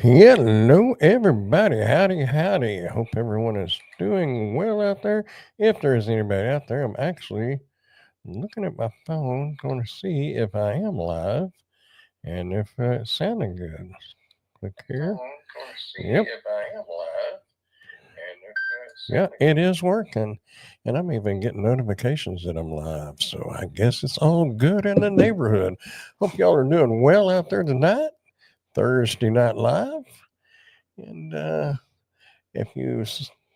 Hello, everybody. Howdy, howdy. I hope everyone is doing well out there. If there's anybody out there, I'm actually looking at my phone, going to see if I am live and if it's sounding good. Click here. Yep. Yeah, it is working. And I'm even getting notifications that I'm live. So I guess it's all good in the neighborhood. Hope y'all are doing well out there tonight. Thursday Night Live. And if you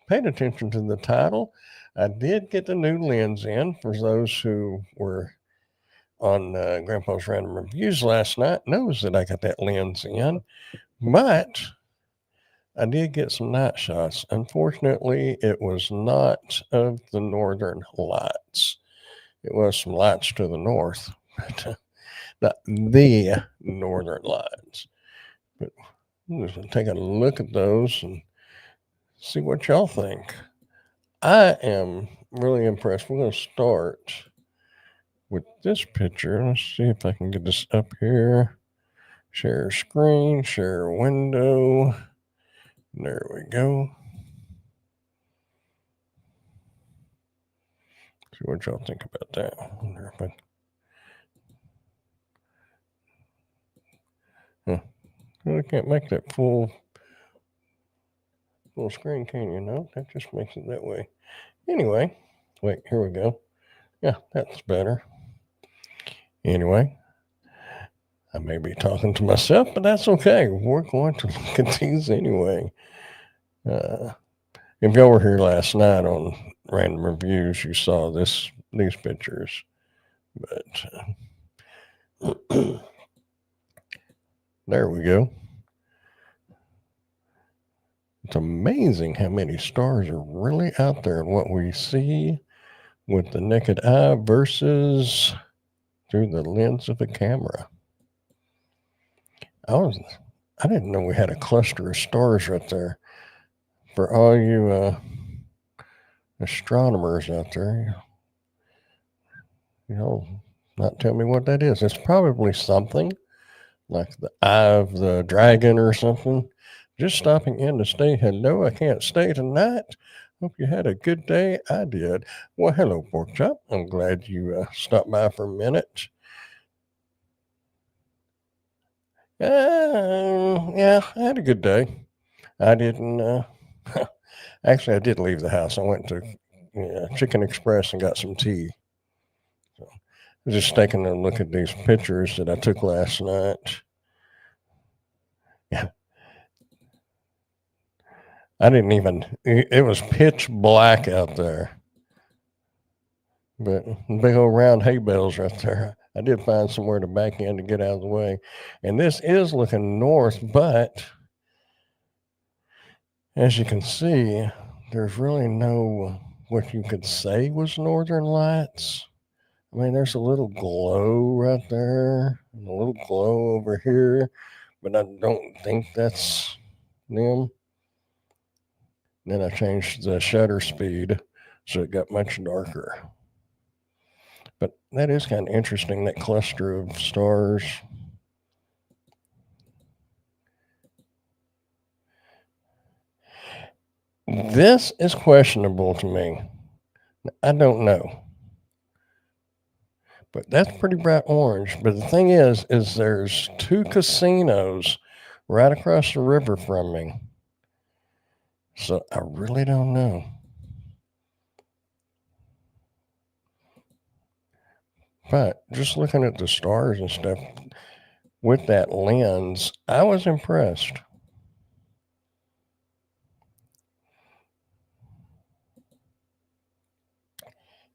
paid attention to the title, I did get the new lens in for those who were on Grandpa's Random Reviews last night. Knows that I got that lens in, but I did get some night shots. Unfortunately, it was not of the northern lights. It was some lights to the north, but not the northern lights. But I'm just take a look at those and see what y'all think. I am really impressed. We're going to start with this picture. Let's see if I can get this up here. Share screen, share window. There we go. See what y'all think about that. I wonder if I can't make that full screen, can you? No, that just makes it that way. Anyway, wait, here we go. Yeah, that's better. Anyway, I may be talking to myself, but that's okay. We're going to look at these anyway. If y'all were here last night on Random Reviews, you saw these pictures. But there we go. It's amazing how many stars are really out there and what we see with the naked eye versus through the lens of a camera. I didn't know we had a cluster of stars right there. For all you astronomers out there, not tell me what that is. It's probably something like the eye of the dragon or something. Just stopping in to say hello. I can't stay tonight. Hope you had a good day. I did. Well, hello, Pork Chop. I'm glad you stopped by for a minute. Yeah, I had a good day. I didn't. Actually, I did leave the house. I went to Chicken Express and got some tea. So I was just taking a look at these pictures that I took last night. Yeah. I didn't even, it was pitch black out there. But big old round hay bales right there. I did find somewhere to back in to get out of the way. And this is looking north, but as you can see, there's really no what you could say was northern lights. I mean, there's a little glow right there, and a little glow over here, but I don't think that's them. Then I changed the shutter speed so it got much darker. But that is kind of interesting, that cluster of stars. This is questionable to me. I don't know. But that's pretty bright orange. But the thing is there's two casinos right across the river from me. So I really don't know. But just looking at the stars and stuff with that lens, I was impressed.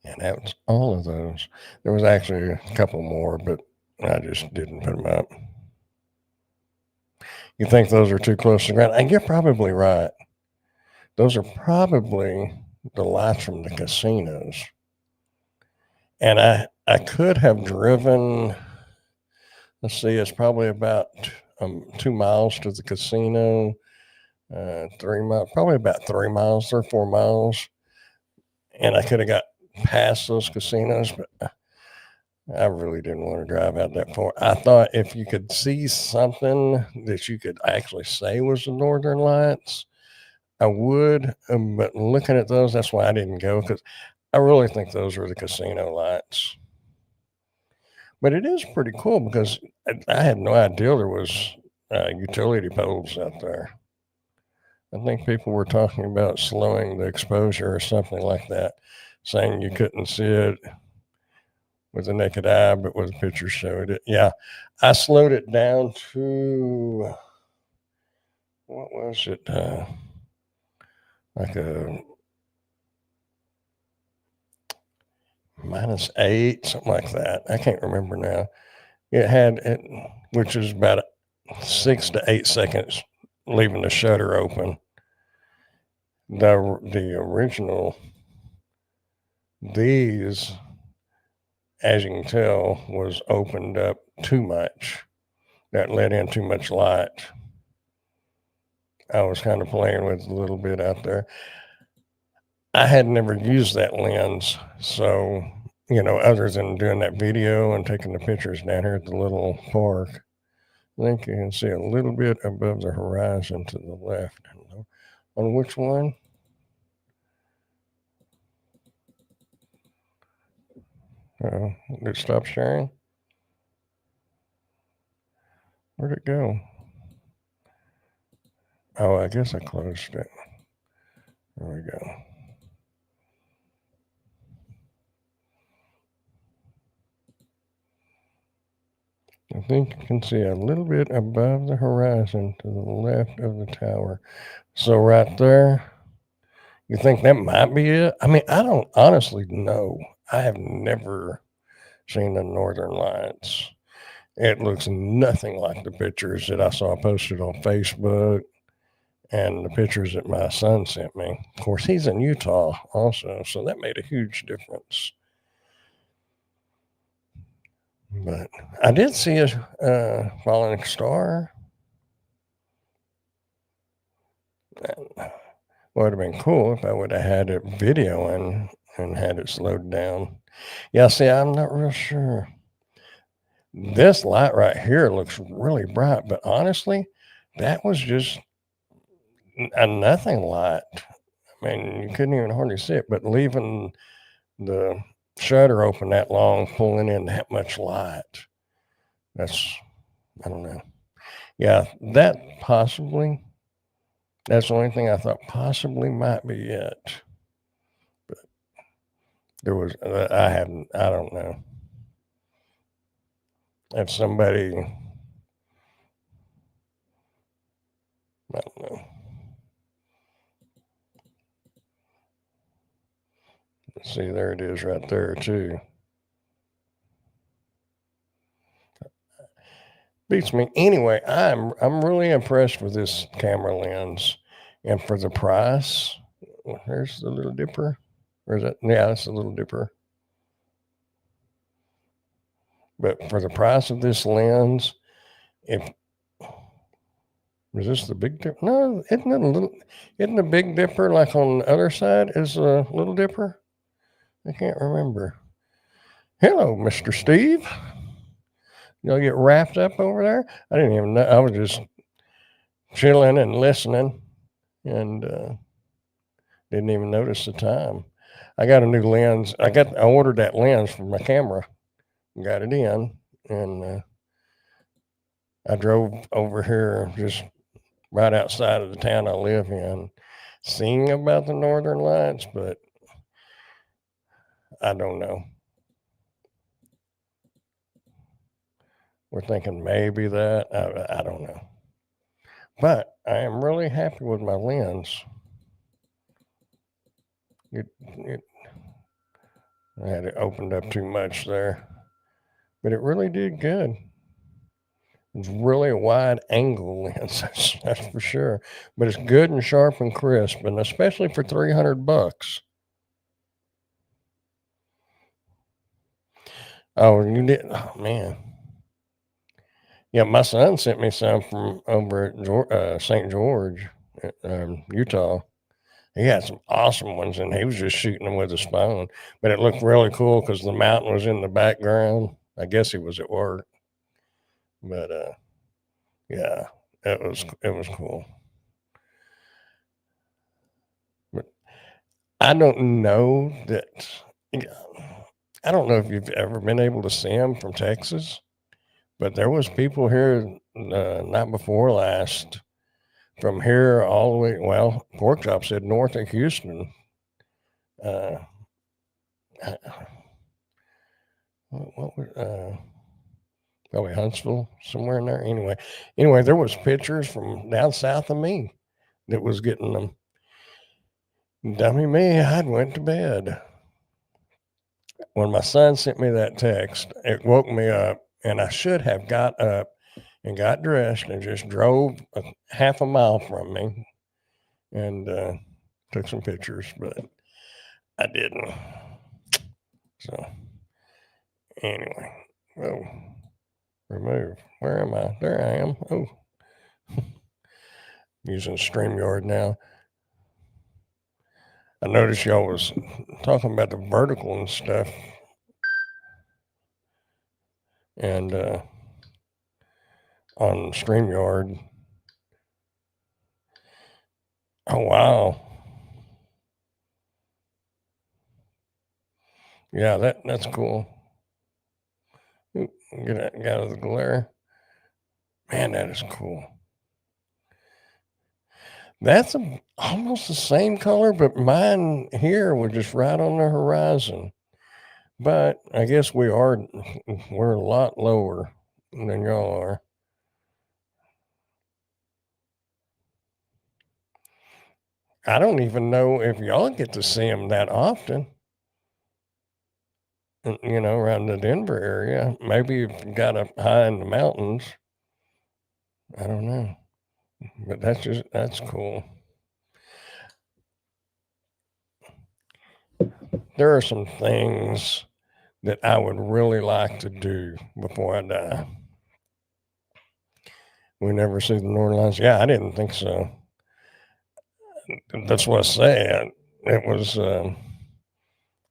And that was all of those. There was actually a couple more, but I just didn't put them up. You think those are too close to the ground? And you're probably right. Those are probably the lights from the casinos. And I could have driven, let's see, it's probably about 2 miles to the casino, 3 miles, probably about 3 miles or 4 miles. And I could have got past those casinos, but I really didn't want to drive out that far. I thought if you could see something that you could actually say was the Northern Lights, I would. But looking at those, that's why I didn't go, because I really think those were the casino lights. But it is pretty cool because I had no idea there was utility poles out there. I think people were talking about slowing the exposure or something like that, saying you couldn't see it with the naked eye, but with the picture showed it. Yeah, I slowed it down to what was it? Like a -8, something like that. I can't remember now. It had it, which is about 6 to 8 seconds leaving the shutter open. The original, these, as you can tell, was opened up too much. That let in too much light. I was kind of playing with a little bit out there. I had never used that lens, so other than doing that video and taking the pictures down here at the little park, I think you can see a little bit above the horizon to the left. I don't know on which one. Did it stop sharing? Where'd it go? Oh, I guess I closed it. There we go. I think you can see a little bit above the horizon to the left of the tower. So right there, you think that might be it? I mean, I don't honestly know. I have never seen the Northern Lights. It looks nothing like the pictures that I saw posted on Facebook and the pictures that my son sent me. Of course, he's in Utah also, so that made a huge difference. But I did see a falling star. Would have been cool if I would have had it videoing and had it slowed down. Yeah, see, I'm not real sure. This light right here looks really bright, but honestly, that was just a nothing light. I mean, you couldn't even hardly see it, but leaving the shutter open that long, pulling in that much light, that's, I don't know. Yeah, that's the only thing I thought possibly might be it. But there was, I don't know. If somebody, I don't know. See, there it is right there too. Beats me. Anyway, I'm really impressed with this camera lens, and for the price, there's the Little Dipper. Or is it? Yeah, that's the Little Dipper. But for the price of this lens, if is this the Big Dipper? No, isn't the Big Dipper like on the other side is a Little Dipper? I can't remember. Hello, Mr. Steve. You'll get wrapped up over there? I didn't even know. I was just chilling and listening and didn't even notice the time. I got a new lens. I ordered that lens for my camera, got it in, and I drove over here just right outside of the town I live in, seeing about the Northern Lights, but I don't know. We're thinking maybe that. I don't know. But I am really happy with my lens. I had it opened up too much there, but it really did good. It's really a wide angle lens, that's for sure. But it's good and sharp and crisp, and especially for $300. Oh, you did? Oh man. Yeah, my son sent me some from over at St. George, Utah. He had some awesome ones, and he was just shooting them with his phone. But it looked really cool because the mountain was in the background. I guess he was at work, but yeah, it was cool. But I don't know that. I don't know if you've ever been able to see them from Texas, but there was people here night before last from here all the way. Well, Pork Chop said north of Houston. Uh, uh, what was probably Huntsville, somewhere in there. Anyway, there was pictures from down south of me that was getting them. Dummy me, I'd went to bed. When my son sent me that text, it woke me up, and I should have got up and got dressed and just drove half a mile from me and took some pictures, but I didn't. So anyway, oh, remove. Where am I? There I am. Oh, using StreamYard now. I noticed y'all was talking about the vertical and stuff, and on StreamYard. Oh wow, yeah, that's cool. Ooh, get out of the glare. Man, that is cool. That's almost the same color, but mine here was just right on the horizon. But I guess we're a lot lower than y'all are. I don't even know if y'all get to see them that often. Around the Denver area. Maybe if you got up high in the mountains. I don't know. But that's cool. There are some things that I would really like to do before I die. We never see the Northern Lights. Yeah, I didn't think so. That's what I said. It was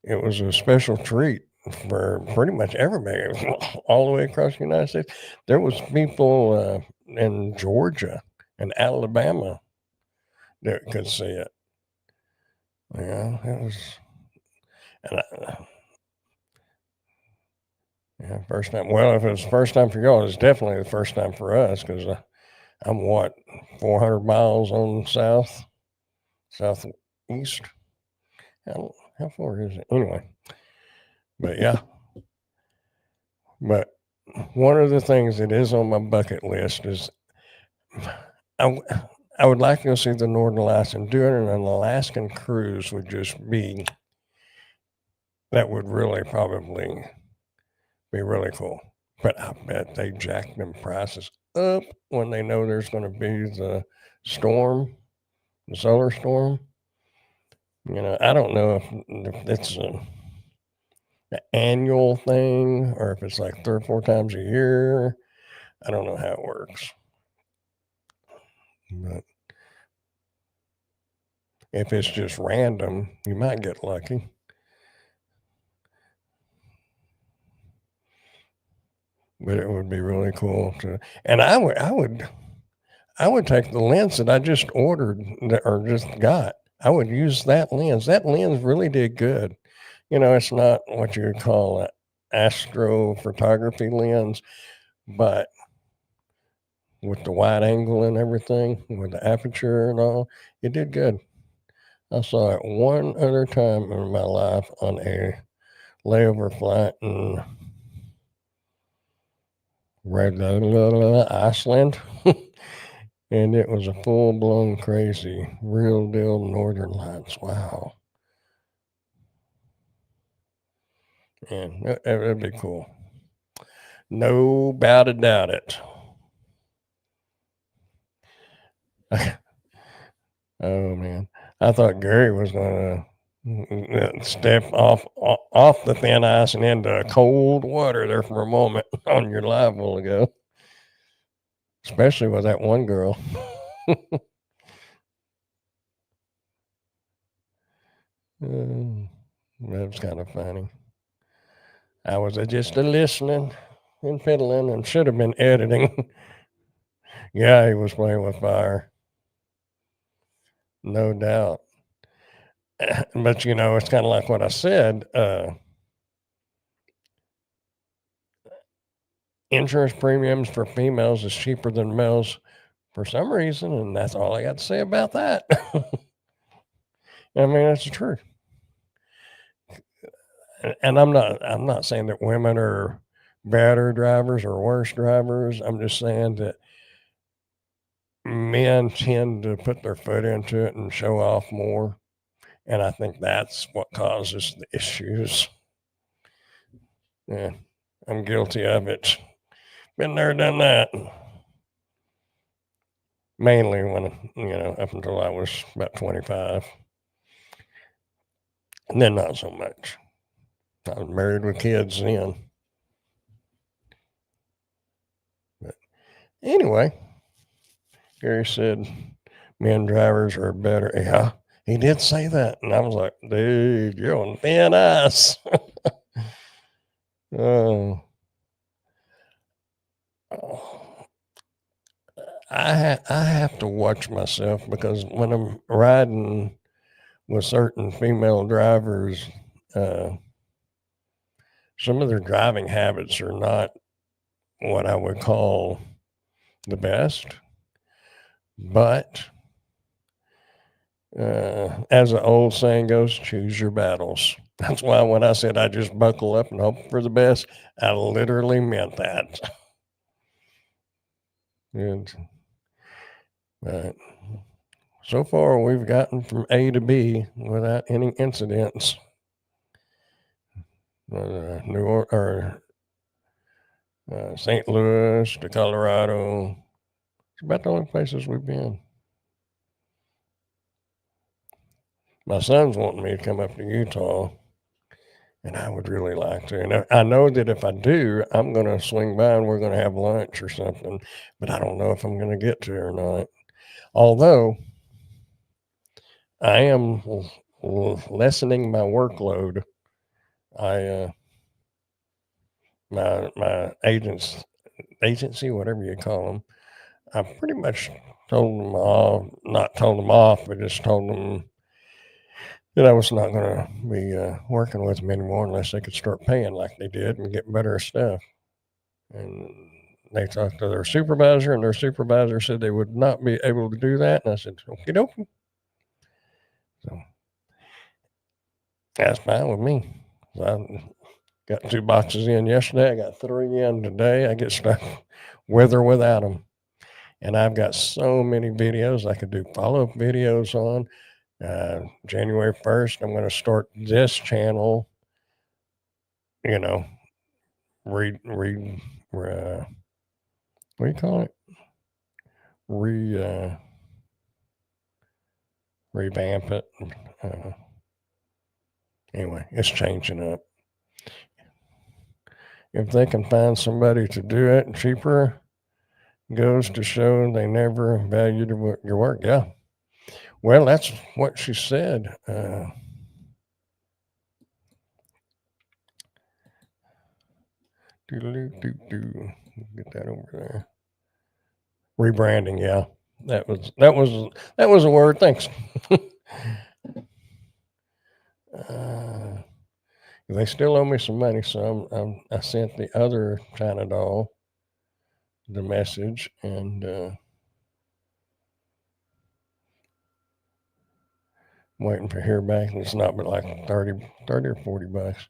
it was a special treat for pretty much everybody all the way across the United States. There was people in Georgia and Alabama that could see it. Yeah, it was. And yeah, first time. Well, if it was the first time for y'all, it's definitely the first time for us because I'm what 400 miles on southeast. How far is it anyway? But yeah, but one of the things that is on my bucket list is I, I would like to go see the Northern Lights, and doing an Alaskan cruise would just be that would really probably be really cool. But I bet they jack them prices up when they know there's going to be the storm, the solar storm. I don't know if it's an annual thing or if it's like 3 or 4 times a year. I don't know how it works. But if it's just random, you might get lucky. But it would be really cool to, and I would take the lens that I just ordered or just got. I would use that lens. That lens really did good. It's not what you would call an astrophotography lens, but with the wide angle and everything, with the aperture and all, it did good. I saw it one other time in my life on a layover flight in Iceland. And it was a full blown crazy, real deal Northern Lights. Wow. And it'd be cool. No doubt about it. Oh man. I thought Gary was gonna step off the thin ice and into cold water there for a moment on your live while ago. Especially with that one girl. That was kind of funny. I was just a listening and fiddling and should have been editing. Yeah, he was playing with fire, no doubt. But it's kind of like what I said. Insurance premiums for females is cheaper than males for some reason, and that's all I got to say about that. I mean, that's the truth. And I'm not saying that women are better drivers or worse drivers. I'm just saying that men tend to put their foot into it and show off more. And I think that's what causes the issues. Yeah, I'm guilty of it. Been there, done that. Mainly when, up until I was about 25. And then not so much. I was married with kids then. But anyway, Gary said men drivers are better. Yeah, he did say that. And I was like, dude, you're on thin ice. Oh. I have to watch myself because when I'm riding with certain female drivers, some of their driving habits are not what I would call the best. But as the old saying goes, choose your battles. That's why when I said I just buckle up and hope for the best, I literally meant that. And but so far, we've gotten from A to B without any incidents. St. Louis to Colorado. It's about the only places we've been. My son's wanting me to come up to Utah, and I would really like to. And I know that if I do, I'm going to swing by and we're going to have lunch or something, but I don't know if I'm going to get to or not. Although I am lessening my workload. My agency, whatever you call them, I pretty much told them off, not told them off, but just told them that I was not going to be working with them anymore unless they could start paying like they did and get better stuff. And they talked to their supervisor, and their supervisor said they would not be able to do that. And I said, okie dokie. So that's fine with me. So I got 2 boxes in yesterday. I got 3 in today. I get stuck with or without them. And I've got so many videos I could do follow-up videos on. January 1st, I'm going to start this channel, what do you call it? Revamp it. Anyway, it's changing up. If they can find somebody to do it cheaper, goes to show they never valued your work. Yeah. Well, that's what she said. Get that over there. Rebranding, yeah. That was a word. Thanks. They still owe me some money, so I sent the other China doll the message, and waiting for hear back. It's not but like 30 or 40 bucks.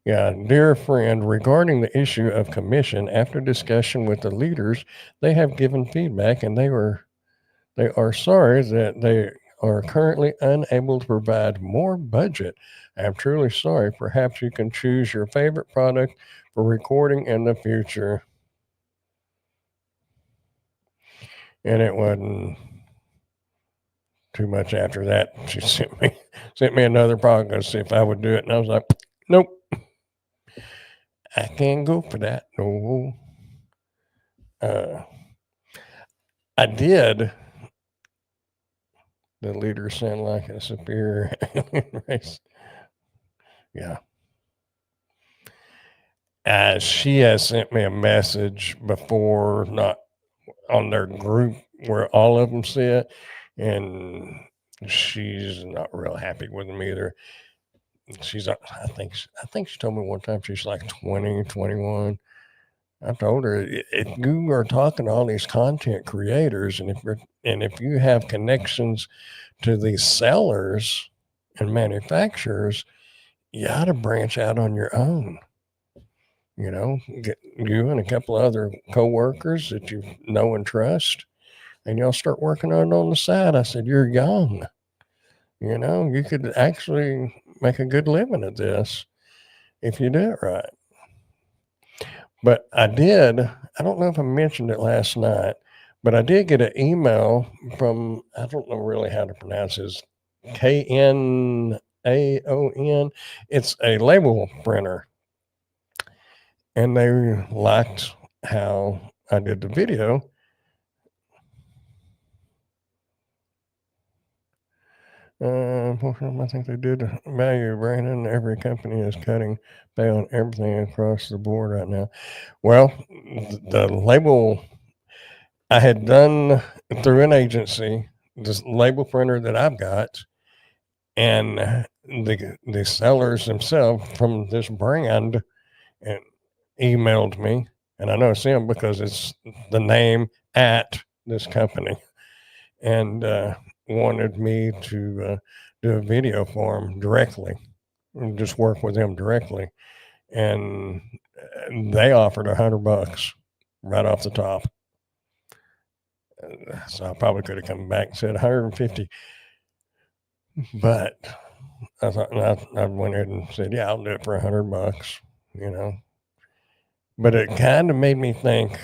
Yeah, dear friend, regarding the issue of commission, after discussion with the leaders, they have given feedback, and they are sorry that they are currently unable to provide more budget. I'm truly sorry. Perhaps you can choose your favorite product for recording in the future. And it wasn't too much after that. She sent me another product to see if I would do it, and I was like, nope, I can't go for that. No. I did. The leader sound like a superior race. Yeah. She has sent me a message before, not on their group where all of them sit, and she's not real happy with them either. She's, I think she told me one time she's like 20, 21. I told her, if you are talking to all these content creators, and if you have connections to these sellers and manufacturers, you ought to branch out on your own. You know, get you and a couple of other coworkers that you know and trust, and y'all start working on the side. I said, you're young. You know, you could actually make a good living at this if you do it right. But I don't know if I mentioned it last night, but I did get an email from, I don't know really how to pronounce his KNAON. It's a label printer. And they liked how I did the video. I think they did value Brandon. Every company is cutting pay on everything across the board right now. Well, the label I had done through an agency, this label printer that I've got, and the sellers themselves from this brand and emailed me, and I know it's them because it's the name at this company, and wanted me to do a video for them directly, and just work with them directly, and they offered $100 right off the top. So I probably could have come back and said 150, but I thought I went ahead and said, yeah, I'll do it for $100, you know. But it kind of made me think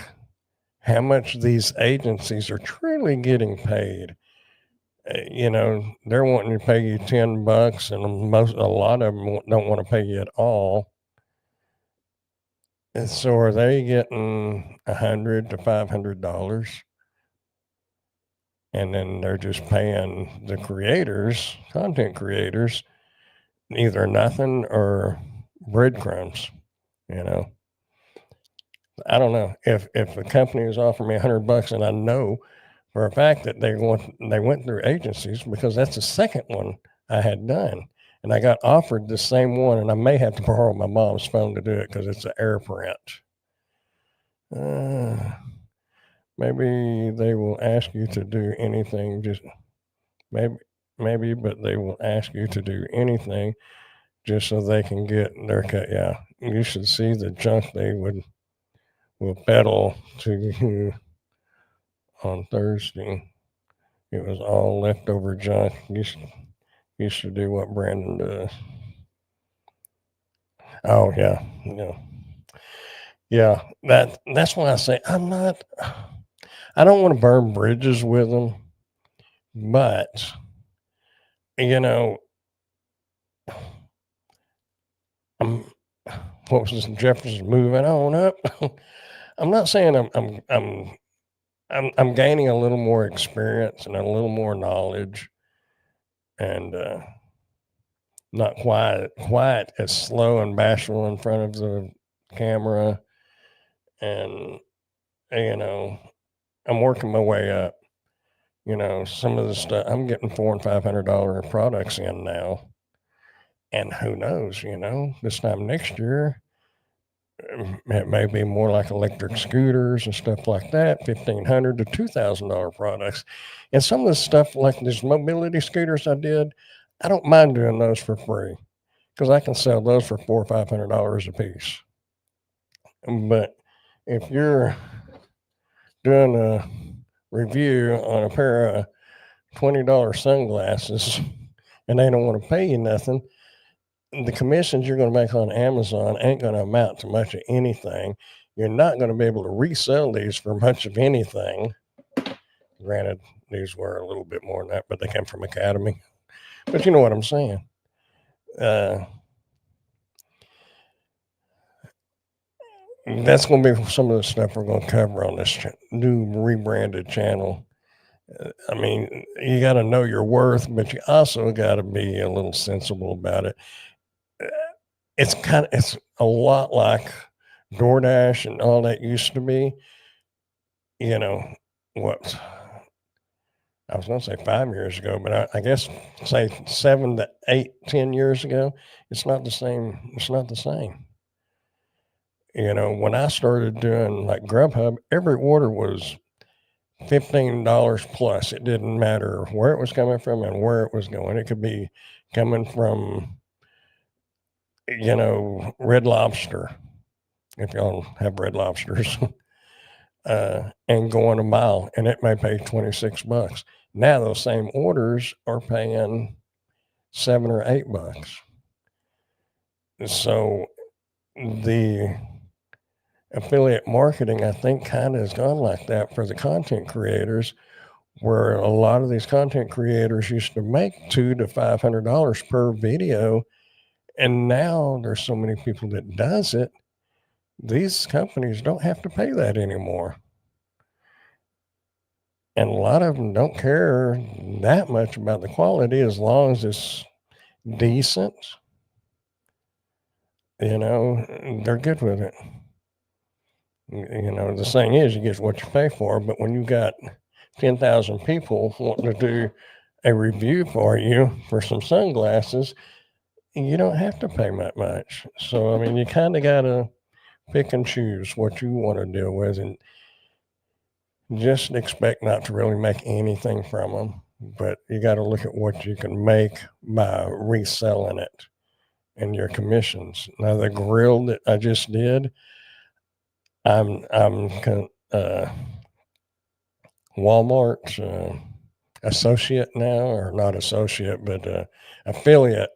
how much these agencies are truly getting paid. You know, they're wanting to pay you $10, and a lot of them don't want to pay you at all. And so, are they getting $100 to $500, and then they're just paying the creators, content creators, either nothing or breadcrumbs? You know, I don't know if a company is offering me $100, and I know for a fact that they went through agencies, because that's the second one I had done, and I got offered the same one, and I may have to borrow my mom's phone to do it because it's an AirPrint. Maybe they will ask you to do anything. Just maybe, but they will ask you to do anything just so they can get their cut. Yeah, you should see the junk they will peddle to you on Thursday. It was all leftover junk. You should do what Brandon does. Oh yeah, yeah. That's why I say I don't want to burn bridges with them, but you know, I'm what was this, Jefferson's moving on up. I'm not saying I'm gaining a little more experience and a little more knowledge, and not quite as slow and bashful in front of the camera, and you know, I'm working my way up. You know, some of the stuff I'm getting $400 and $500 products in now, and who knows? You know, this time next year, it may be more like electric scooters and stuff like that, $1,500 to $2,000 products. And some of the stuff like these mobility scooters I don't mind doing those for free because I can sell those for $400 or $500 a piece. But if you're doing a review on a pair of $20 sunglasses and they don't want to pay you nothing, the commissions you're going to make on Amazon ain't going to amount to much of anything. You're not going to be able to resell these for much of anything. Granted, these were a little bit more than that, but they come from Academy. But you know what I'm saying. That's going to be some of the stuff we're going to cover on this new rebranded channel. I mean, you got to know your worth, but you also got to be a little sensible about it. It's a lot like DoorDash and all that used to be, you know, what I was going to say 5 years ago, but I guess say 7 to 8, 10 years ago, it's not the same. It's not the same. When I started doing like Grubhub, every order was $15 plus. It didn't matter where it was coming from and where it was going. It could be coming from, Red Lobster, if y'all have Red Lobsters, and going a mile, and it may pay $26. Now those same orders are paying $7 or $8. So the affiliate marketing, I think, kind of has gone like that for the content creators, where a lot of these content creators used to make $200 to $500 per video, and now there's so many people that does it. These companies don't have to pay that anymore. And a lot of them don't care that much about the quality as long as it's decent. They're good with it. The saying is you get what you pay for, but when you got 10,000 people wanting to do a review for you for some sunglasses, you don't have to pay that much. So, I mean, you kind of got to pick and choose what you want to deal with, and just expect not to really make anything from them. But you got to look at what you can make by reselling it and your commissions. Now, the grill that I just did, I'm Walmart's associate now, or not associate, but affiliate.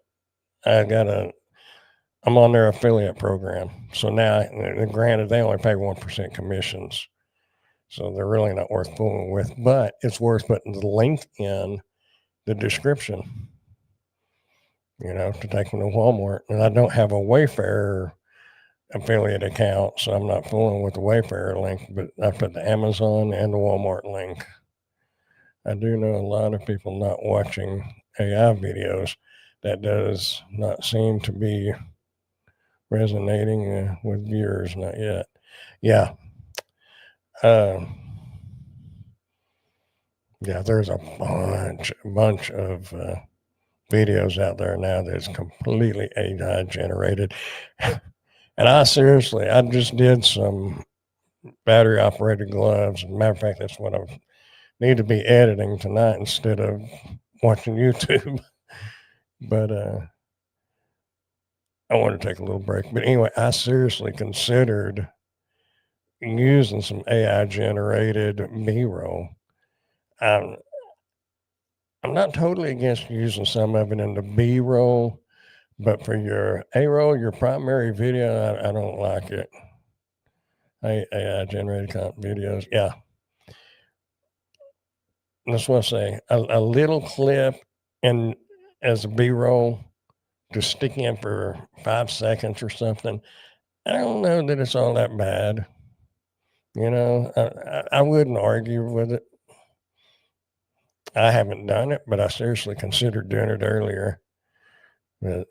I'm on their affiliate program. So now, granted, they only pay 1% commissions. So they're really not worth fooling with, but it's worth putting the link in the description, to take them to Walmart. And I don't have a Wayfair affiliate account, so I'm not fooling with the Wayfair link, but I put the Amazon and the Walmart link. I do know a lot of people not watching AI videos. That does not seem to be resonating with viewers, not yet. Yeah. Yeah, there's a bunch of videos out there now that's completely AI generated. And I just did some battery operated gloves. As a matter of fact, that's what I need to be editing tonight instead of watching YouTube. But I want to take a little break. But anyway, I seriously considered using some AI generated B-roll. I'm not totally against using some of it in the B-roll, but for your A-roll, your primary video, I don't like it. AI generated videos, yeah. That's what I say. A little clip and as a B-roll to stick in for 5 seconds or something. I don't know that it's all that bad. I wouldn't argue with it. I haven't done it, but I seriously considered doing it earlier. But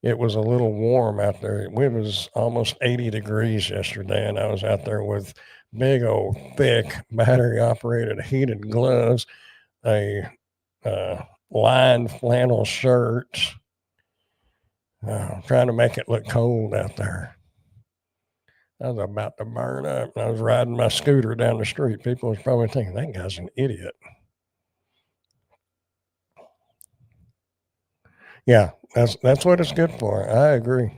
it was a little warm out there. It was almost 80 degrees yesterday, and I was out there with big old thick battery operated heated gloves, a lined flannel shirt, trying to make it look cold out there. I was about to burn up. I was riding my scooter down the street. People was probably thinking, that guy's an idiot. Yeah, that's what it's good for. I agree.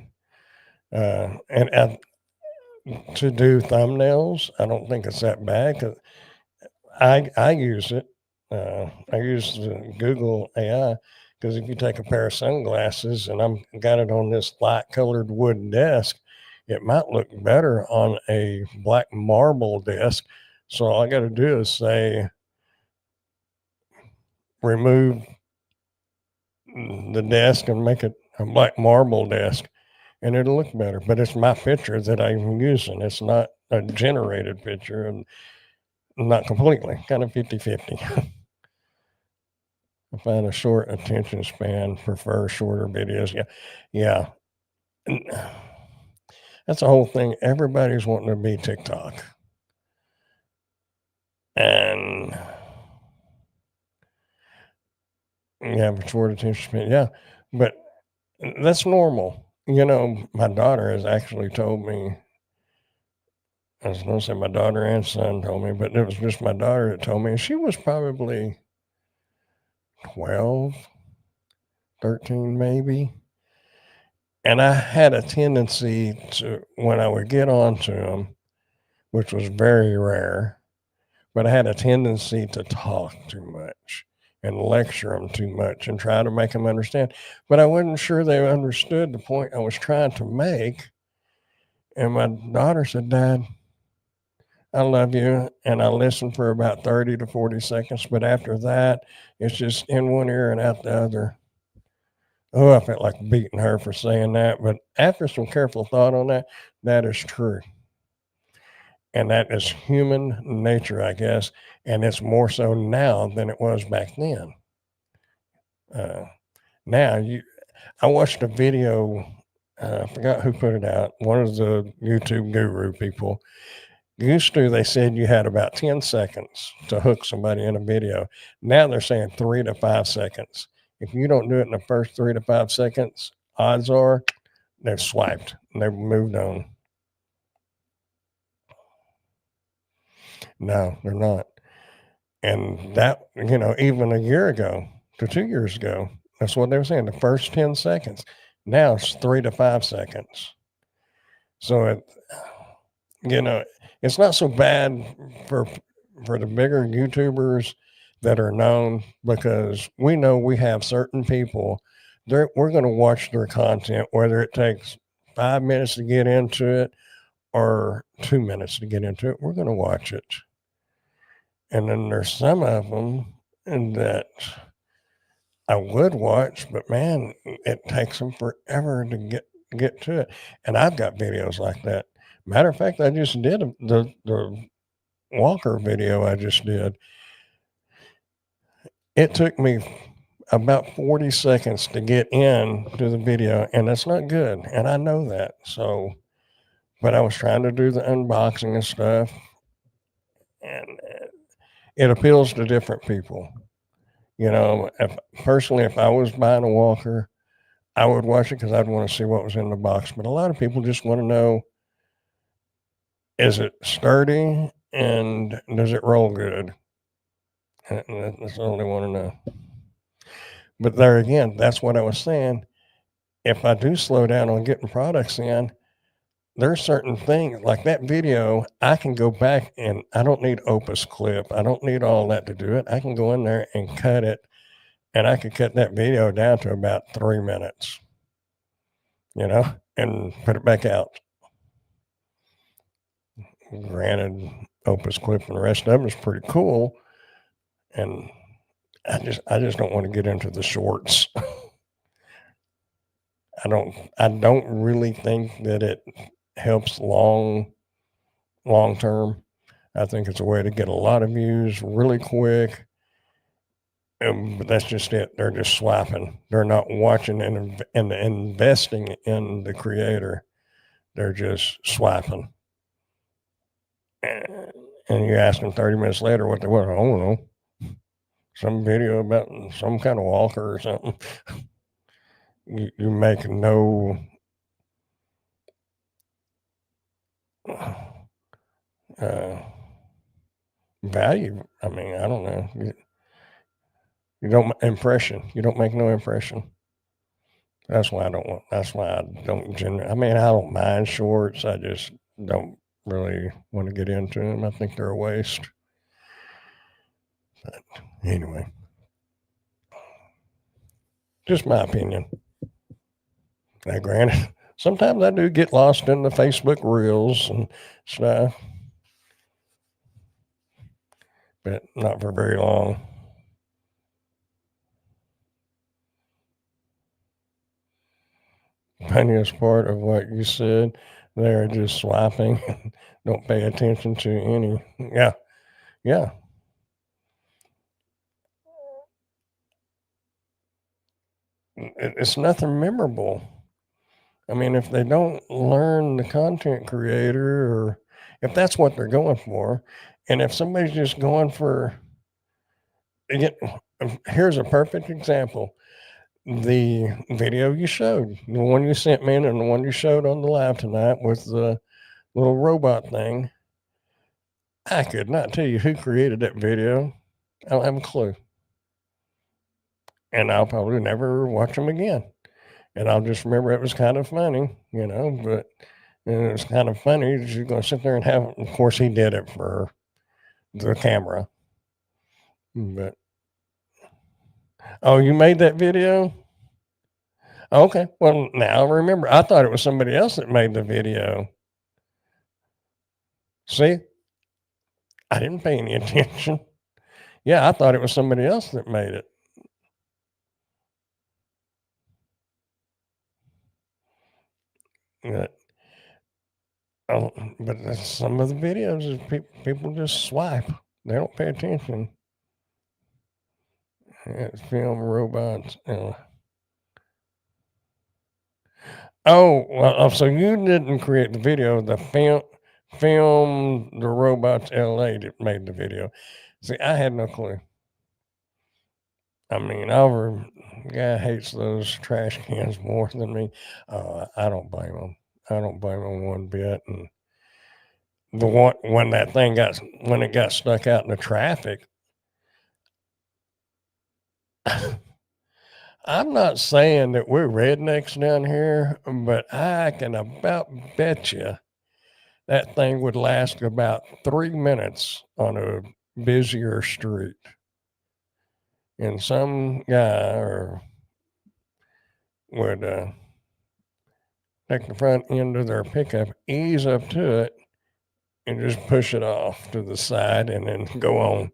And to do thumbnails, I don't think it's that bad. 'Cause I use it. I use Google AI, because if you take a pair of sunglasses and I'm got it on this light colored wood desk, it might look better on a black marble desk. So all I got to do is say, remove the desk and make it a black marble desk, and it'll look better. But it's my picture that I'm using. It's not a generated picture, and not completely, kind of 50-50. I find a short attention span, prefer shorter videos. Yeah. That's the whole thing. Everybody's wanting to be TikTok. And yeah, but short attention span. Yeah. But that's normal. My daughter has actually told me, I was going to say my daughter and son told me, but it was just my daughter that told me. And she was probably 12, 13, maybe. And I had a tendency to, when I would get onto them, which was very rare, but I had a tendency to talk too much and lecture them too much and try to make them understand. But I wasn't sure they understood the point I was trying to make. And my daughter said, Dad, I love you. And I listened for about 30 to 40 seconds. But after that, it's just in one ear and out the other. Oh, I felt like beating her for saying that. But after some careful thought on that, that is true. And that is human nature, I guess. And it's more so now than it was back then. Uh, now, I watched a video. I forgot who put it out. One of the YouTube guru people. Used to, they said you had about 10 seconds to hook somebody in a video. Now they're saying 3 to 5 seconds. If you don't do it in the first 3 to 5 seconds, odds are they've swiped and they've moved on. No, they're not. And that, even a year ago to 2 years ago, that's what they were saying. The first 10 seconds. Now it's 3 to 5 seconds. So you know, it's not so bad for the bigger YouTubers that are known, because we know we have certain people. We're going to watch their content, whether it takes 5 minutes to get into it or 2 minutes to get into it. We're going to watch it. And then there's some of them that I would watch, but man, it takes them forever to get to it. And I've got videos like that. Matter of fact, I just did the Walker video I just did. It took me about 40 seconds to get into the video, and that's not good. And I know that. So, but I was trying to do the unboxing and stuff, and it appeals to different people. If I was buying a walker, I would watch it because I'd want to see what was in the box. But a lot of people just want to know, is it sturdy and does it roll good? And that's all they want to know. But there again, that's what I was saying. If I do slow down on getting products in, there's certain things like that video, I can go back and I don't need Opus Clip. I don't need all that to do it. I can go in there and cut it, and I could cut that video down to about 3 minutes, and put it back out. Granted, Opus Clip and the rest of them is pretty cool, and I just don't want to get into the shorts. I don't really think that it helps long term. I think it's a way to get a lot of views really quick. But that's just it. They're just swiping. They're not watching and investing in the creator. They're just swiping. And you ask them 30 minutes later what they want. I don't know. Some video about some kind of walker or something. You make no value. I mean, I don't know. You don't impression. You don't make no impression. That's why I don't I mean, I don't mind shorts. I just don't really want to get into them. I think they're a waste. But anyway, just my opinion. Now, granted, sometimes I do get lost in the Facebook reels and stuff, but not for very long. Funniest part of what you said, they're just swiping, don't pay attention to any. Yeah, yeah. It's nothing memorable. I mean, if they don't learn the content creator, or if that's what they're going for, and if somebody's just going for, again, here's a perfect example. The video you showed, the one you sent me, and the one you showed on the live tonight with the little robot thing. I could not tell you who created that video. I don't have a clue. And I'll probably never watch them again. And I'll just remember it was kind of funny, but it was kind of funny that you're going to sit there and have, of course, he did it for the camera. But, oh, you made that video? Okay. Well, now remember, I thought it was somebody else that made the video. See, I didn't pay any attention. Yeah, I thought it was somebody else that made it. But some of the videos is people just swipe. They don't pay attention. It's film robots. Oh, well, so you didn't create the video. The film the robots LA that made the video. See, I had no clue. I mean, our guy hates those trash cans more than me. I don't blame him. I don't blame him one bit. And the one when it got stuck out in the traffic, I'm not saying that we're rednecks down here, but I can about bet you that thing would last about 3 minutes on a busier street. And some guy would take the front end of their pickup, ease up to it, and just push it off to the side and then go on.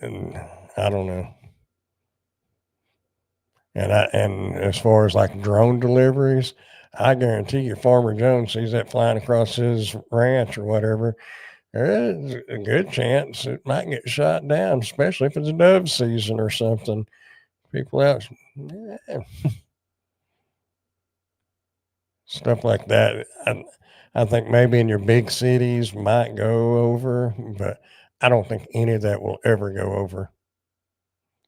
And I don't know. And as far as like drone deliveries, I guarantee you Farmer Jones sees that flying across his ranch or whatever. There is a good chance it might get shot down, especially if it's dove season or something. People out, yeah. Stuff like that. I think maybe in your big cities might go over, but I don't think any of that will ever go over.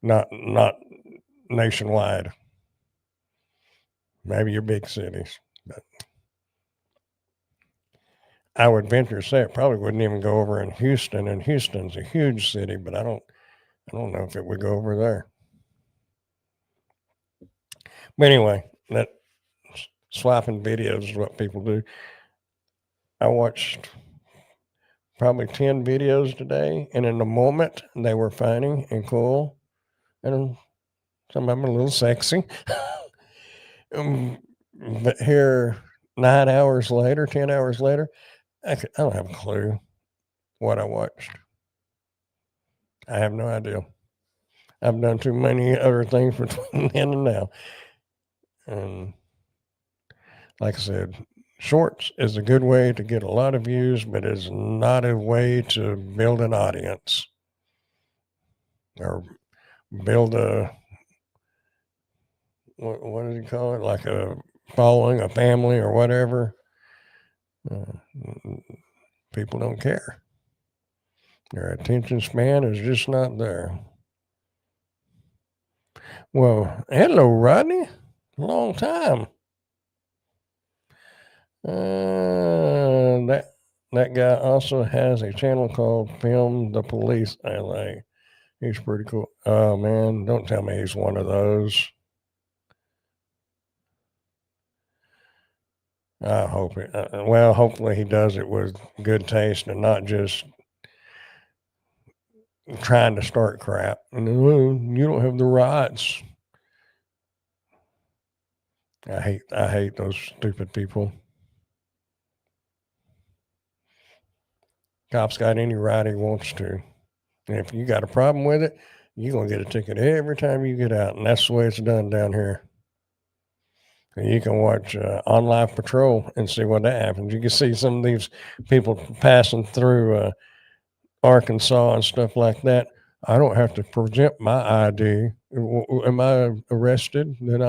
Not nationwide. Maybe your big cities, but I would venture to say it probably wouldn't even go over in Houston. And Houston's a huge city, but I don't know if it would go over there. But anyway, that swiping videos is what people do. I watched probably 10 videos today, and in the moment they were funny and cool, and some of them a little sexy. But here, 9 hours later, 10 hours later, I don't have a clue what I watched. I have no idea. I've done too many other things between then and now. And like I said, shorts is a good way to get a lot of views, but it's not a way to build an audience or build what do you call it? Like a following, a family, or whatever. People don't care. Their attention span is just not there. Well, hello, Rodney. Long time. That guy also has a channel called Film the Police LA. He's pretty cool. Oh man, don't tell me he's one of those. I hope it. Well, hopefully he does it with good taste and not just trying to start crap. And you don't have the rights. I hate those stupid people. Cop's got any right he wants to. And if you got a problem with it, you're going to get a ticket every time you get out. And that's the way it's done down here. And you can watch On Live Patrol and see what that happens. You can see some of these people passing through Arkansas and stuff like that. I don't have to present my ID. Am I arrested? Then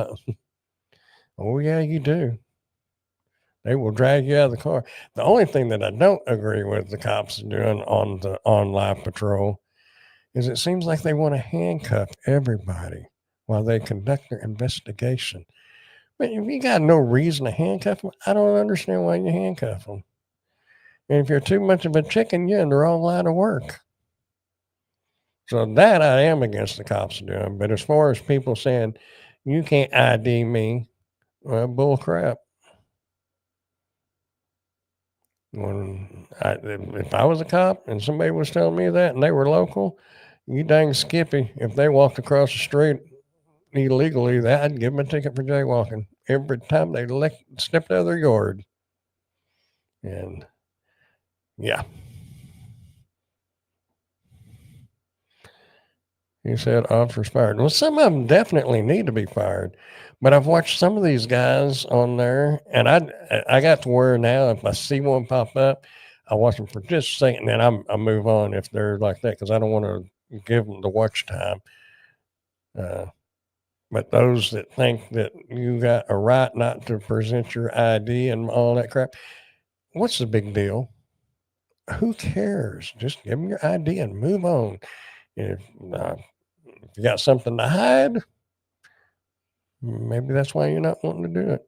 oh yeah, you do. They will drag you out of the car. The only thing that I don't agree with the cops doing on live patrol is it seems like they want to handcuff everybody while they conduct their investigation. But if you got no reason to handcuff them, I don't understand why you handcuff them. And if you're too much of a chicken, you're in the wrong line of work. So that I am against the cops doing. But as far as people saying you can't ID me, well, bull crap. If I was a cop and somebody was telling me that and they were local, you dang skippy. If they walked across the street illegally, I'd give them a ticket for jaywalking every time they stepped out of their yard. And yeah. He said officers fired. Well, some of them definitely need to be fired, but I've watched some of these guys on there, and I got to where now if I see one pop up, I watch them for just a second, then I move on if they're like that because I don't want to give them the watch time. But those that think that you got a right not to present your ID and all that crap, what's the big deal? Who cares? Just give them your ID and move on. If you got something to hide, maybe that's why you're not wanting to do it.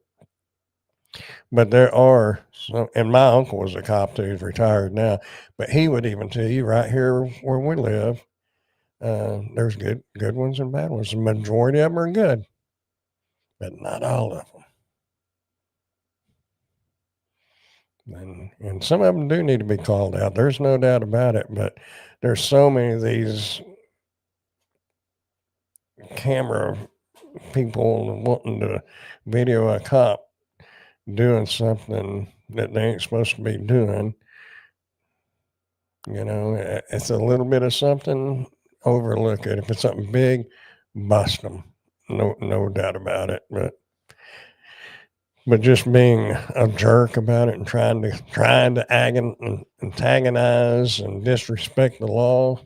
But there are some, and my uncle was a cop too. He's retired now, but he would even tell you right here where we live, there's good ones and bad ones. The majority of them are good, but not all of them. And some of them do need to be called out. There's no doubt about it. But there's so many of these camera people wanting to video a cop doing something that they ain't supposed to be doing. You know, it's a little bit of something, overlook it. If it's something big, bust them. No doubt about it. But just being a jerk about it and trying to antagonize and disrespect the law,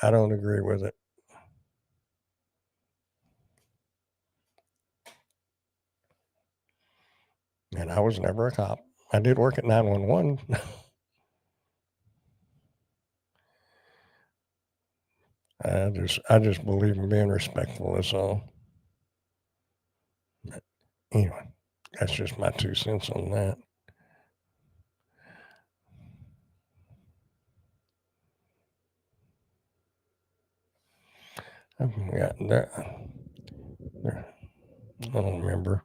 I don't agree with it. And I was never a cop. I did work at 911. I just believe in being respectful. That's all. But anyway, that's just my 2 cents on that. I don't remember.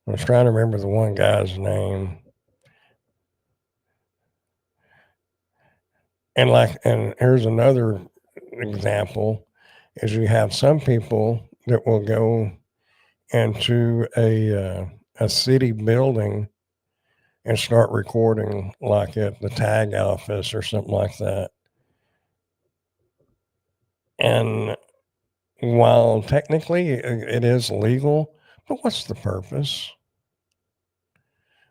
I was trying to remember the one guy's name. And here's another example is you have some people that will go into a city building and start recording like at the tag office or something like that. And while technically it is legal, but what's the purpose?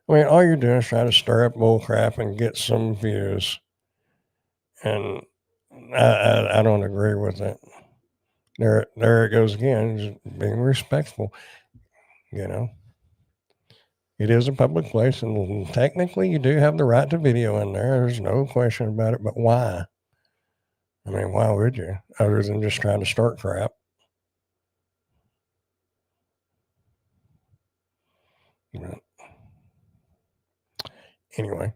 I mean, all you're doing is trying to stir up bull crap and get some views. And I don't agree with it. There it goes again, just being respectful. You know, it is a public place, and technically you do have the right to video in there. There's no question about it. But why? I mean, why would you, other than just trying to start crap? But anyway,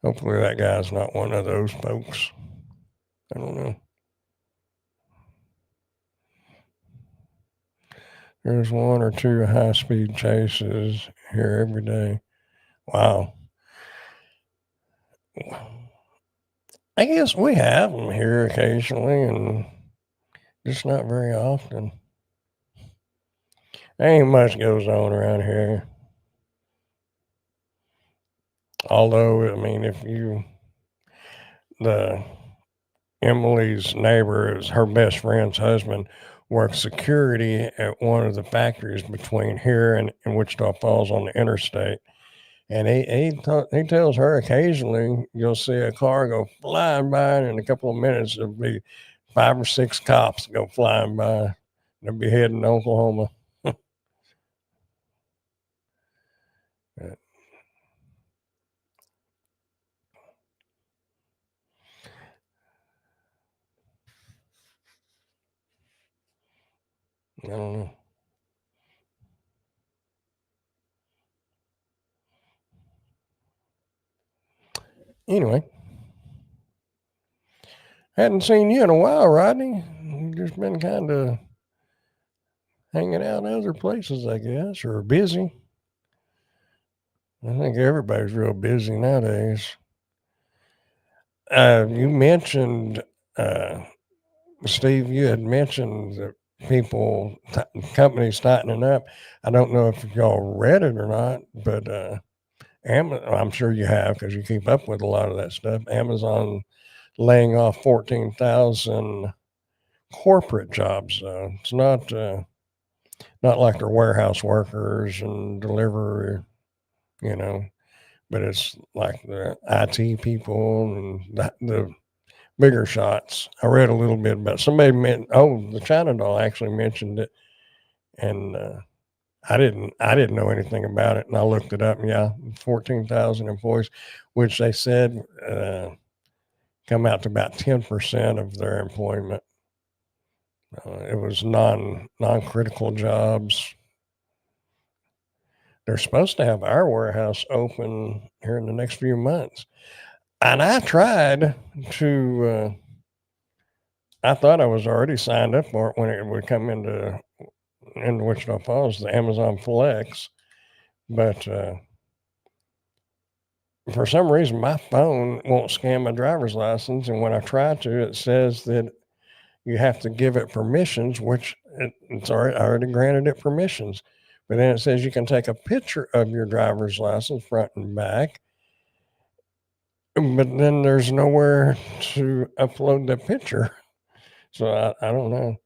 hopefully that guy's not one of those folks. I don't know. There's 1 or 2 high-speed chases here every day. Wow. I guess we have them here occasionally, and just not very often. Ain't much goes on around here. Although, I mean, Emily's neighbor is her best friend's husband works security at one of the factories between here and Wichita Falls on the interstate. And he tells her occasionally you'll see a car go flying by, and in a couple of minutes there'll be 5 or 6 cops go flying by. They'll be heading to Oklahoma. I don't know. Anyway, hadn't seen you in a while, Rodney. You've just been kind of hanging out in other places, I guess, or busy. I think everybody's real busy nowadays. You mentioned, Steve, you had mentioned that companies tightening up. I don't know if y'all read it or not, but I'm sure you have because you keep up with a lot of that stuff. Amazon laying off 14,000 corporate jobs. It's not like they're warehouse workers and delivery, you know, but it's like the IT people and the bigger shots. I read a little bit about somebody the China doll actually mentioned it, and I didn't know anything about it, and I looked it up. And yeah, 14,000 employees, which they said come out to about 10% of their employment. It was non-critical jobs. They're supposed to have our warehouse open here in the next few months, and I tried to. I thought I was already signed up for it when it would come into Wichita Falls, the Amazon Flex, but for some reason my phone won't scan my driver's license, and when I try to, it says that you have to give it permissions, which it's already I already granted it permissions. But then it says you can take a picture of your driver's license front and back, but then there's nowhere to upload the picture. So I don't know.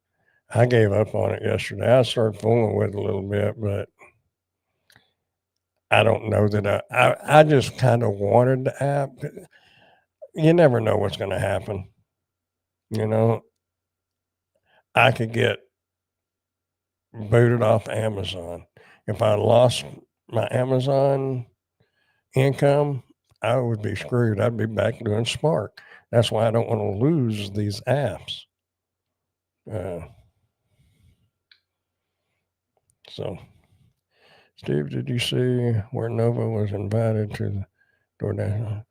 I gave up on it yesterday. I started fooling with it a little bit, but I don't know that I just kind of wanted the app. You never know what's going to happen. You know, I could get booted off Amazon. If I lost my Amazon income, I would be screwed. I'd be back doing Spark. That's why I don't want to lose these apps. Uh, so, Steve, did you see where Nova was invited to the DoorDash?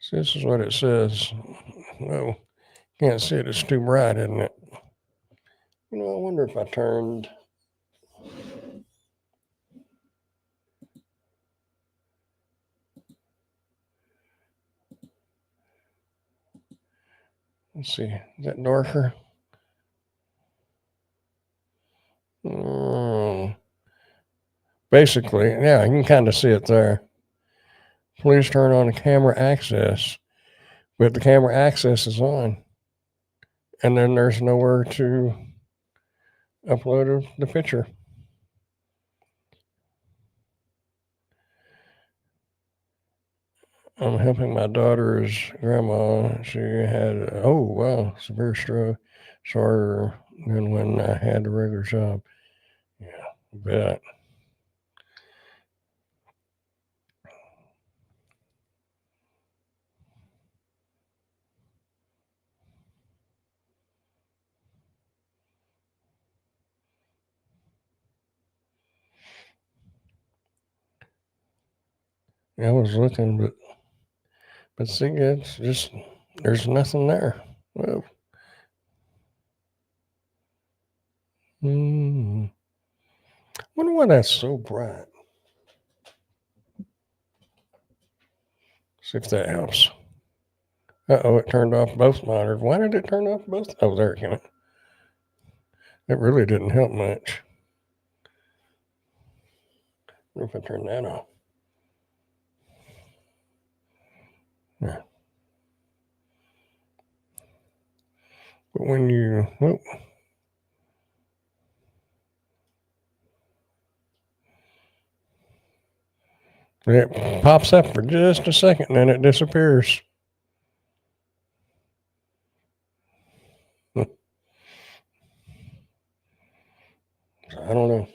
So this is what it says. Well, can't see it. It's too bright, isn't it? I wonder if I turned. Let's see. Is that darker? Mm, basically, yeah, you can kind of see it there. Please turn on the camera access. But the camera access is on. And then there's nowhere to upload the picture. I'm helping my daughter's grandma. She had, oh, wow, severe stroke. Sorry than when I had the regular job. Yeah, I bet. I was looking, but see, it's just there's nothing there. Well, wonder why that's so bright. See if that helps. Oh, it turned off both monitors. Why did it turn off both? Oh, there it came. It really didn't help much. What if I turn that off? Yeah. But when you, it pops up for just a second and then it disappears. I don't know.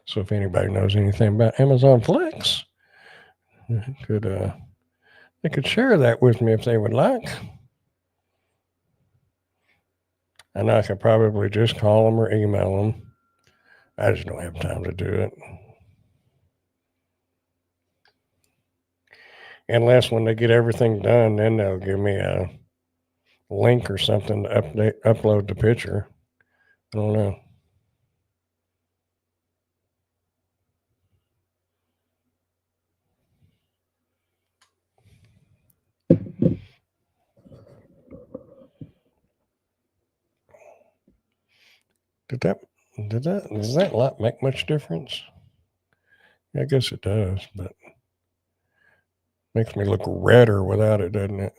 So if anybody knows anything about Amazon Flex, they could share that with me if they would like. I know I could probably just call them or email them. I just don't have time to do it. Unless when they get everything done, then they'll give me a link or something to upload the picture. I don't know. Does that light make much difference? I guess it does, but makes me look redder without it, doesn't it?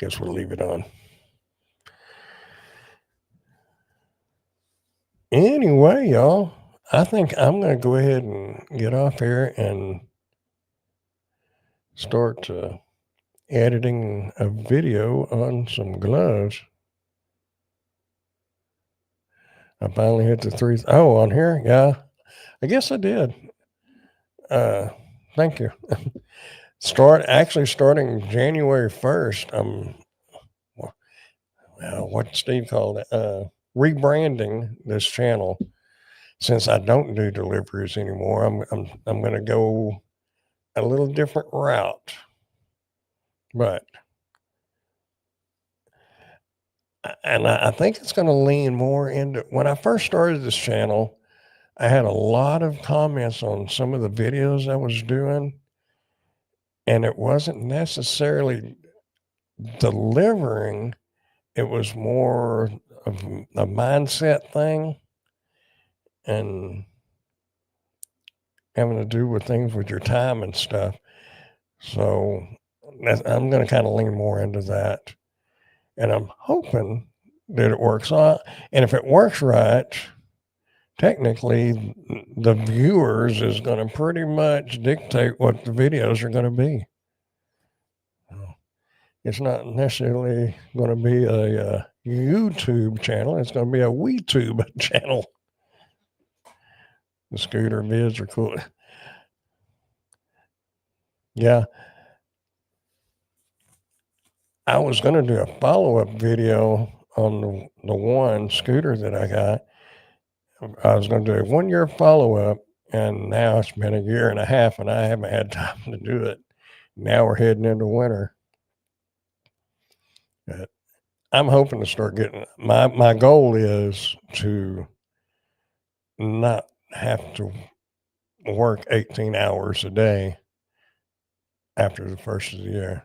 Guess we'll leave it on. Anyway, y'all, I think I'm going to go ahead and get off here and start editing a video on some gloves. I finally hit the three. Oh, on here? Yeah. I guess I did. Thank you. Starting January 1st, what Steve called it, rebranding this channel. Since I don't do deliveries anymore, I'm going to go a little different route. But I think it's going to lean more into, when I first started this channel, I had a lot of comments on some of the videos I was doing, and it wasn't necessarily delivering. It was more of a mindset thing and having to do with things with your time and stuff. So I'm going to kind of lean more into that. And I'm hoping that it works out. And if it works right, technically the viewers is going to pretty much dictate what the videos are going to be. It's not necessarily going to be a YouTube channel. It's going to be a WeTube channel. The scooter vids are cool. Yeah. I was going to do a follow-up video on the one scooter that I got. I was going to do a 1-year follow-up, and now it's been a year and a half, and I haven't had time to do it. Now we're heading into winter. But I'm hoping to start getting, my goal is to not have to work 18 hours a day after the first of the year.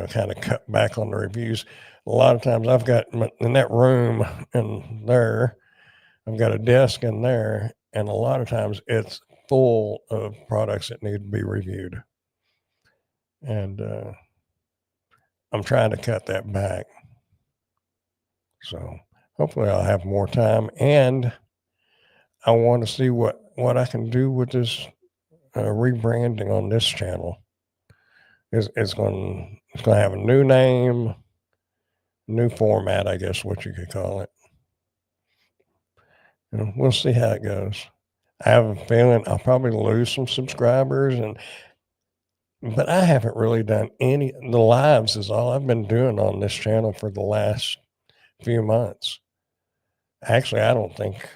Kind of cut back on the reviews. A lot of times I've got in that room in there, I've got a desk in there, and a lot of times it's full of products that need to be reviewed. And I'm trying to cut that back. So hopefully I'll have more time, and I want to see what I can do with this rebranding on this channel. It's going to have a new name, new format, I guess what you could call it. We'll see how it goes. I have a feeling I'll probably lose some subscribers, but I haven't really done the lives is all I've been doing on this channel for the last few months. Actually, I don't think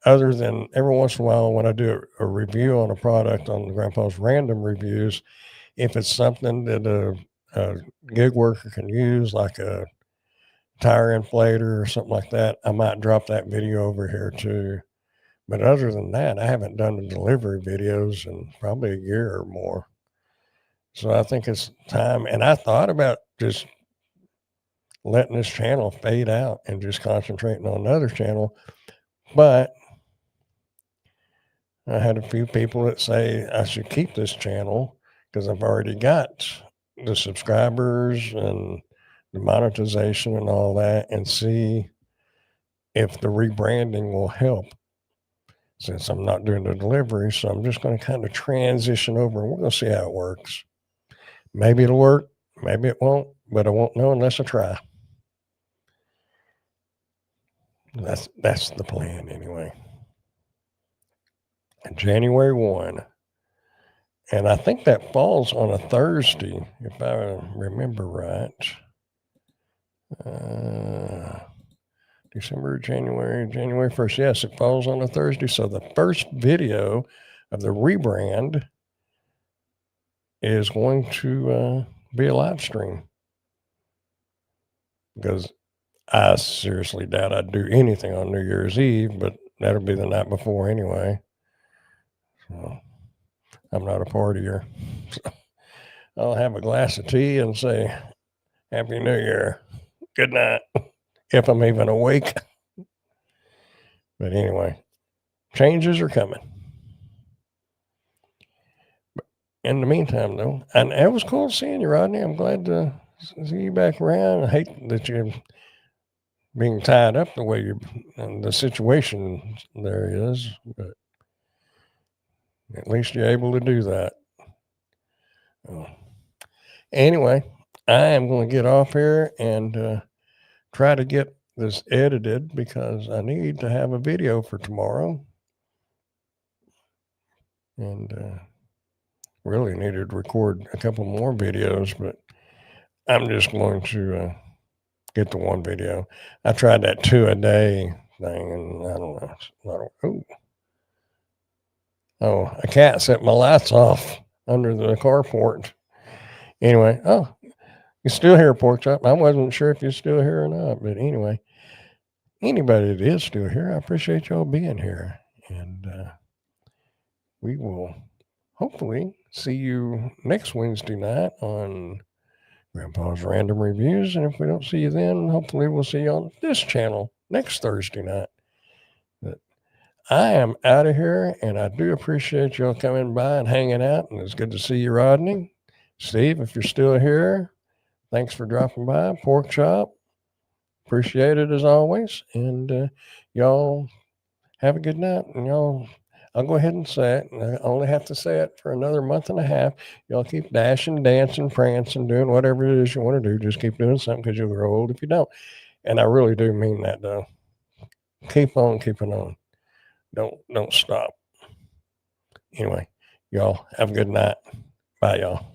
other than every once in a while when I do a review on a product on Grandpa's Random Reviews, if it's something that a gig worker can use, like a tire inflator or something like that, I might drop that video over here too. But other than that, I haven't done the delivery videos in probably a year or more. So I think it's time. And I thought about just letting this channel fade out and just concentrating on another channel. But I had a few people that say I should keep this channel because I've already got the subscribers and the monetization and all that, and see if the rebranding will help since I'm not doing the delivery. So I'm just going to kind of transition over and we're going to see how it works. Maybe it'll work, maybe it won't, but I won't know unless I try. That's the plan anyway. January 1. And I think that falls on a Thursday, if I remember right. January 1st. Yes, it falls on a Thursday. So the first video of the rebrand is going to be a live stream. Because I seriously doubt I'd do anything on New Year's Eve, but that'll be the night before anyway. So I'm not a partier. So I'll have a glass of tea and say, Happy New Year. Good night. If I'm even awake. But anyway, changes are coming. But in the meantime, though, and it was cool seeing you, Rodney. I'm glad to see you back around. I hate that you're being tied up the way and the situation there is, but at least you're able to do that. Anyway, I am going to get off here and try to get this edited because I need to have a video for tomorrow. And really needed to record a couple more videos, but I'm just going to get the one video. I tried that 2 a day thing, and I don't know. Oh, a cat set my lights off under the carport. Anyway, oh, you're still here, Pork Chop. I wasn't sure if you're still here or not, but anyway, anybody that is still here, I appreciate y'all being here, and we will hopefully see you next Wednesday night on Grandpa's Random Reviews. And if we don't see you then, hopefully we'll see you on this channel next Thursday night. But I am out of here, and I do appreciate y'all coming by and hanging out. And it's good to see you, Rodney. Steve, if you're still here, thanks for dropping by. Pork Chop, appreciate it as always. And y'all have a good night. And y'all, I'll go ahead and say it. I only have to say it for another month and a half. Y'all keep dashing, dancing, prancing, doing whatever it is you want to do. Just keep doing something because you'll grow old if you don't. And I really do mean that, though. Keep on keeping on. Don't stop. Anyway, y'all have a good night. Bye, y'all.